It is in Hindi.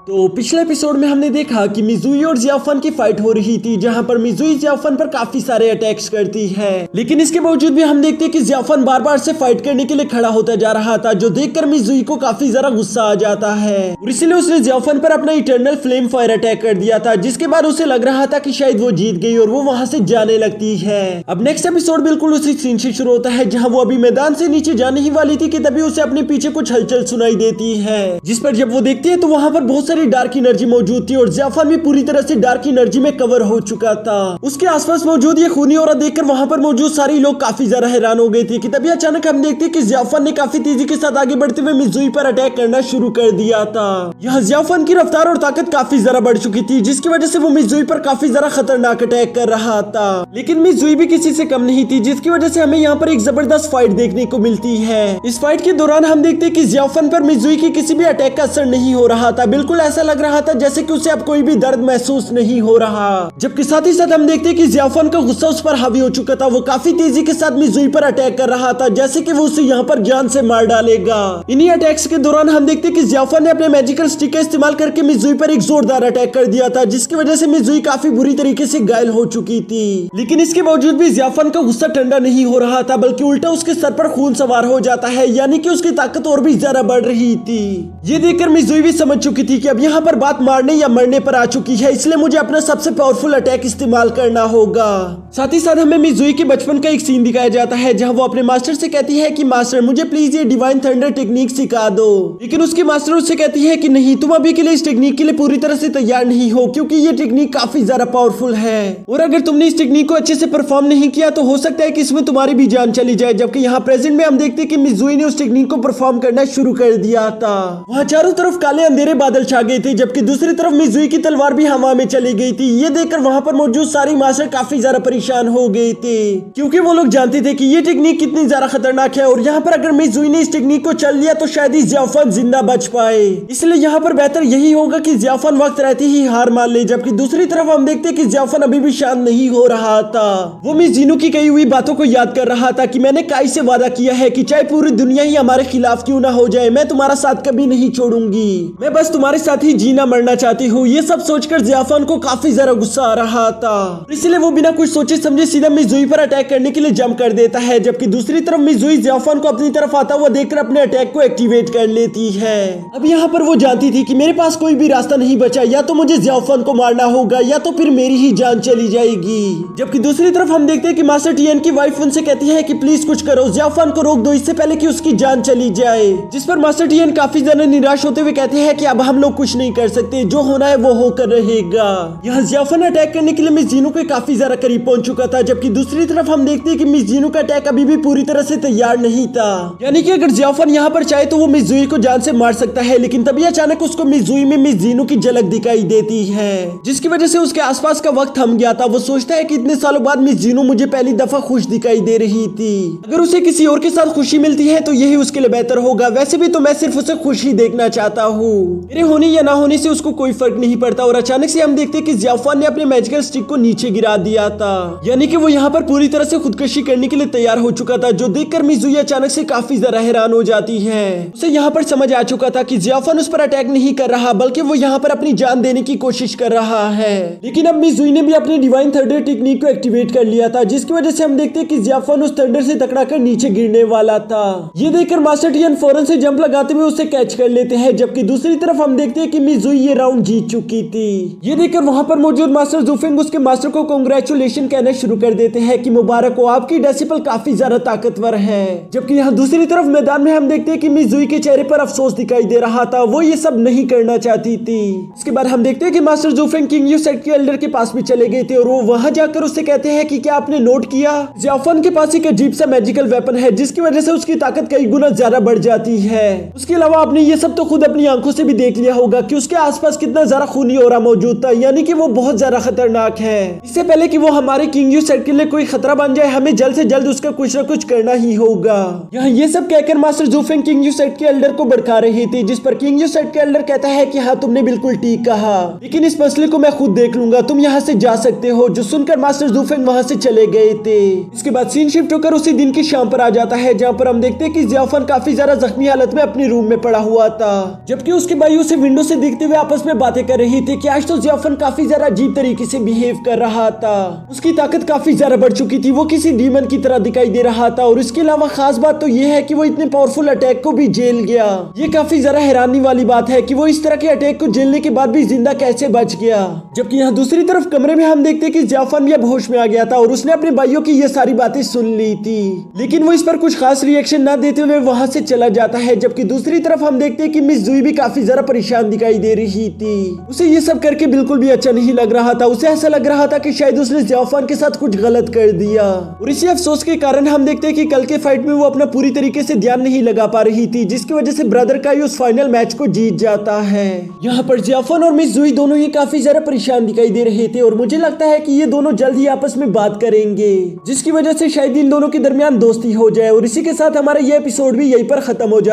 तो पिछले एपिसोड में हमने देखा कि मिजुई और जियाफन की फाइट हो रही थी, जहां पर मिजुई जियाफन पर काफी सारे अटैक्स करती है। लेकिन इसके बावजूद भी हम देखते हैं कि जियाफन बार बार से फाइट करने के लिए खड़ा होता जा रहा था, जो देखकर मिजुई को काफी ज्यादा गुस्सा आ जाता है और इसलिए उसने जियाफन पर अपना इटर्नल फ्लेम फायर अटैक कर दिया था, जिसके बाद उसे लग रहा था कि शायद वो जीत गई और वो वहां से जाने लगती है। अब नेक्स्ट एपिसोड बिल्कुल उसी सीन से शुरू होता है, जहाँ वो अभी मैदान से नीचे जाने ही वाली थी कि तभी उसे अपने पीछे कुछ हलचल सुनाई देती है, जिस पर जब वो देखती है तो वहाँ पर बहुत सारी डार्क एनर्जी मौजूद थी और जियाफन भी पूरी तरह से डार्क एनर्जी में कवर हो चुका था। उसके आसपास मौजूद ये खूनी औरत देखकर वहाँ पर मौजूद सारे लोग काफी ज्यादा हैरान हो गए थे कि तभी अचानक हम देखते हैं कि जियाफन ने काफी तेजी के साथ आगे बढ़ते हुए मिजुई पर अटैक करना शुरू कर दिया था। यहाँ जियाफन की रफ्तार और ताकत काफी ज्यादा बढ़ चुकी थी, जिसकी वजह से वो मिजुई पर काफी ज्यादा खतरनाक अटैक कर रहा था। लेकिन मिजुई भी किसी से कम नहीं थी, जिसकी वजह से हमें यहाँ पर एक जबरदस्त फाइट देखने को मिलती है। इस फाइट के दौरान हम देखते हैं कि जियाफन पर मिजुई की किसी भी अटैक का असर नहीं हो रहा था। बिल्कुल ऐसा लग रहा था जैसे कि उसे अब कोई भी दर्द महसूस नहीं हो रहा। जबकि साथ ही साथ हम देखते हैं कि जियाफन का गुस्सा उस पर हावी हो चुका था। वो काफी तेजी के साथ मिजुई पर अटैक कर रहा था, जैसे कि वो उसे यहाँ पर जान से मार डालेगा। इन्हीं अटैक्स के दौरान हम देखते हैं कि जियाफन ने अपने मैजिकल स्टिक का इस्तेमाल करके मिजुई पर एक जोरदार अटैक कर दिया था, जिसकी वजह से मिजुई काफी बुरी तरीके से घायल हो चुकी थी। लेकिन इसके बावजूद भी जियाफन का गुस्सा ठंडा नहीं हो रहा था, बल्कि उल्टा उसके सर पर खून सवार हो जाता है, यानी कि उसकी ताकत और भी ज्यादा बढ़ रही थी। ये देखकर मिजुई भी समझ चुकी थी कि अब यहाँ पर बात मारने या मरने पर आ चुकी है, इसलिए मुझे अपना सबसे पावरफुल अटैक इस्तेमाल करना होगा। साथ ही साथ हमें मिजुई के बचपन का एक सीन दिखाया जाता है, जहां वो अपने मास्टर से कहती है कि मास्टर मुझे प्लीज ये डिवाइन थंडर टेक्निक सिखा दो। लेकिन उसकी मास्टर उससे कहती है कि नहीं, तुम अभी के लिए इस टेक्निक के लिए पूरी तरह से तैयार नहीं हो, क्योंकि ये टेक्निक काफी ज्यादा पावरफुल है और अगर तुमने इस टेक्निक को अच्छे से परफॉर्म नहीं किया तो हो सकता है कि इसमें तुम्हारी भी जान चली जाए। जबकि यहाँ प्रेजेंट में हम देखते हैं कि मिजुई ने उस टेक्निक को परफॉर्म करना शुरू कर दिया था। वहाँ चारों तरफ काले अंधेरे बादल छा गए थे, जबकि दूसरी तरफ मिजुई की तलवार भी हवा में चली गई थी। ये देखकर वहाँ पर मौजूद सारी मास्टर काफी ज्यादा परेशान हो गए थे, क्योंकि वो लोग जानते थे कि ये टेक्निक कितनी ज्यादा खतरनाक है और यहाँ पर अगर मिजुई ने इस टेक्निक को चल लिया तो शायद ही जियाफन जिंदा बच पाए। इसलिए यहाँ पर बेहतर यही होगा कि जियाफन वक्त रहते ही हार मान ले। जबकि दूसरी तरफ हम देखते हैं कि जियाफन अभी भी शांत नहीं हो रहा था। वो मिस जीनू की कही हुई बातों को याद कर रहा था कि मैंने काई से वादा किया है कि चाहे पूरी दुनिया ही हमारे खिलाफ क्यों ना हो जाए, मैं तुम्हारा साथ कभी नहीं छोड़ूंगी, मैं बस तुम्हारे साथ ही जीना मरना चाहती हूँ। ये सब सोचकर जियाफन को काफी ज्यादा गुस्सा आ रहा था, इसलिए वो बिना कुछ सोचे समझे सीधा मिजुई पर अटैक करने के लिए जंप कर देता है। जबकि दूसरी तरफ मिजुई जियाफन को अपनी तरफ आता हुआ देखकर अपने अटैक को एक्टिवेट कर लेती है। अब यहाँ पर वो जानती थी कि मेरे पास कोई भी रास्ता नहीं बचा, या तो मुझे जियाफन को मारना होगा या तो फिर मेरी ही जान चली जाएगी। जबकि दूसरी तरफ हम देखते हैं कि मास्टर टियन की वाइफ उनसे कहती है कि प्लीज कुछ करो, जियाफन को रोक दो इससे पहले कि उसकी जान चली जाए। जिस पर मास्टर टियन काफी ज्यादा निराश होते हुए कहते हैं कि अब हम लोग कुछ नहीं कर सकते, जो होना है वो होकर रहेगा। यहाँ जियाफन अटैक करने के लिए मिस जीनू के काफी ज्यादा करीब पहुंच चुका था। जबकि दूसरी तरफ हम देखते हैं कि मिस जीनू का अटैक अभी भी पूरी तरह से तैयार नहीं था, यानी कि अगर जियाफन यहाँ पर चाहे तो वो मिस जुई को जान से मार सकता है। लेकिन तभी अचानक उसको मिस जुई में मिस जीनू की झलक दिखाई देती है, जिसकी वजह से उसके आसपास का वक्त थम गया था। वो सोचता है कि इतने सालों बाद मिस जीनू मुझे पहली दफा खुश दिखाई दे रही थी, अगर उसे किसी और के साथ खुशी मिलती है तो यही उसके लिए बेहतर होगा। वैसे भी तो मैं सिर्फ उसे खुश ही देखना चाहता हूँ, मेरे होने या ना होने से उसको कोई फर्क नहीं पड़ता। और अचानक से हम देखते हैं कि जियाफन ने अपने मैजिकल स्टिक को नीचे गिरा दिया था, यानी कि वो यहाँ पर पूरी तरह से खुदकुशी करने के लिए तैयार हो चुका था, जो देखकर मिजुई अचानक से काफी ज्यादा हैरान हो जाती है। उसे यहाँ पर समझ आ चुका था कि जियाफन उस पर अटैक नहीं कर रहा, बल्कि वो यहाँ पर अपनी जान देने की कोशिश कर रहा है। लेकिन अब मिजुई ने भी अपनी डिवाइन थंडर टेक्निक को एक्टिवेट कर लिया था, जिसकी वजह से हम देखते हैं कि जियाफन उस थंडर से टकराकर नीचे गिरने वाला था। ये देखकर मास्टर टियन फौरन से जंप लगाते हुए उसे कैच कर लेते हैं। जबकि दूसरी तरफ हम देखते हैं कि मिजुई ये राउंड जीत चुकी थी। ये देखकर वहां पर मौजूद मास्टर ज़ुफिंग उसके मास्टर को कांग्रेचुलेशन कहना शुरू कर देते हैं कि मुबारक हो, आपकी डेसिपल काफी ज्यादा ताकतवर है। जबकि यहाँ दूसरी तरफ मैदान में हम देखते हैं कि मिजुई के चेहरे पर अफसोस दिखाई दे रहा था, वो ये सब नहीं करना चाहती थी। इसके बाद हम देखते हैं कि मास्टर ज़ुफिंग किंग यू सेट के एल्डर के पास भी चले गए थे और वो वहां जाकर उससे कहते हैं कि क्या आपने नोट किया, जियाफन के पास एक अजीब सा मैजिकल वेपन है, जिसकी वजह से उसकी ताकत कई गुना ज्यादा बढ़ जाती है। उसके अलावा आपने ये सब तो खुद अपनी आंखों से भी देख लिया होगा कि उसके आसपास कितना ज्यादा खूनी ऑरा मौजूद था, यानी कि वो बहुत ज्यादा खतरनाक है। इससे पहले कि वो हमारे किंग यू सेट के लिए कोई खतरा बन जाए, हमें जल्द से जल्द उसका कुछ न कुछ करना ही होगा। यहाँ ये सब कहकर मास्टर ज़ुफिंग किंग यू सेट के एल्डर को भड़का रही थी, जिस पर किंग यू सेट के एल्डर कहता है कि हाँ तुमने बिल्कुल ठीक कहा, लेकिन इस मसले को मैं खुद देख लूंगा, तुम यहाँ से जा सकते हो। जो सुनकर मास्टर ज़ुफिंग वहाँ से चले गए थे। इसके बाद सीन शिफ्ट होकर उसी दिन की शाम पर आ जाता है, जहाँ पर हम देखते हैं कि जियाफन काफी ज्यादा जख्मी हालत में अपने रूम में पड़ा हुआ था, जबकि उसके भाई उसे विंडो से देखते हुए आपस में बातें कर रही थी कि आज तो जियाफन काफी ज्यादा अजीब तरीके से बिहेव कर रहा था। उसकी ताकत काफी ज्यादा बढ़ चुकी थी, वो किसी डीमन की तरह दिखाई दे रहा था। और इसके अलावा खास बात तो ये है कि वो इतने पावरफुल अटैक को भी झेल गया। ये काफी ज्यादा हैरानी वाली बात है कि वो इस तरह के अटैक को झेलने के बाद भी जिंदा कैसे बच गया। जबकि यहाँ दूसरी तरफ कमरे में हम देखते हैं कि जियाफन भी अब होश में आ गया था और उसने अपने भाइयों की ये सारी बातें सुन ली थी, लेकिन वो इस पर कुछ खास रिएक्शन ना देते हुए वहां से चला जाता है। जबकि दूसरी तरफ हम देखते हैं कि मिस जुई भी काफी ज्यादा परेशान दिखाई दे रही थी। उसे ये सब करके बिल्कुल भी अच्छा नहीं लग रहा था। उसे ऐसा लग रहा था कि शायद उसने जियाफन के साथ कुछ गलत कर दिया। और इसी अफसोस के कारण हम देखते हैं कि कल के फाइट में वो अपना पूरी तरीके से ध्यान नहीं लगा पा रही थी, जिसकी वजह से ब्रदर का उस फाइनल मैच को जीत जाता है। यहाँ पर जियाफन और मिस जुई दोनों ही काफी ज्यादा परेशान दिखाई दे रहे थे और मुझे लगता है कि ये दोनों जल्द ही आपस में बात करेंगे, जिसकी वजह से शायद इन दोनों के दरमियान दोस्ती हो जाए। और इसी के साथ हमारा ये एपिसोड भी यहीं पर खत्म हो जाए।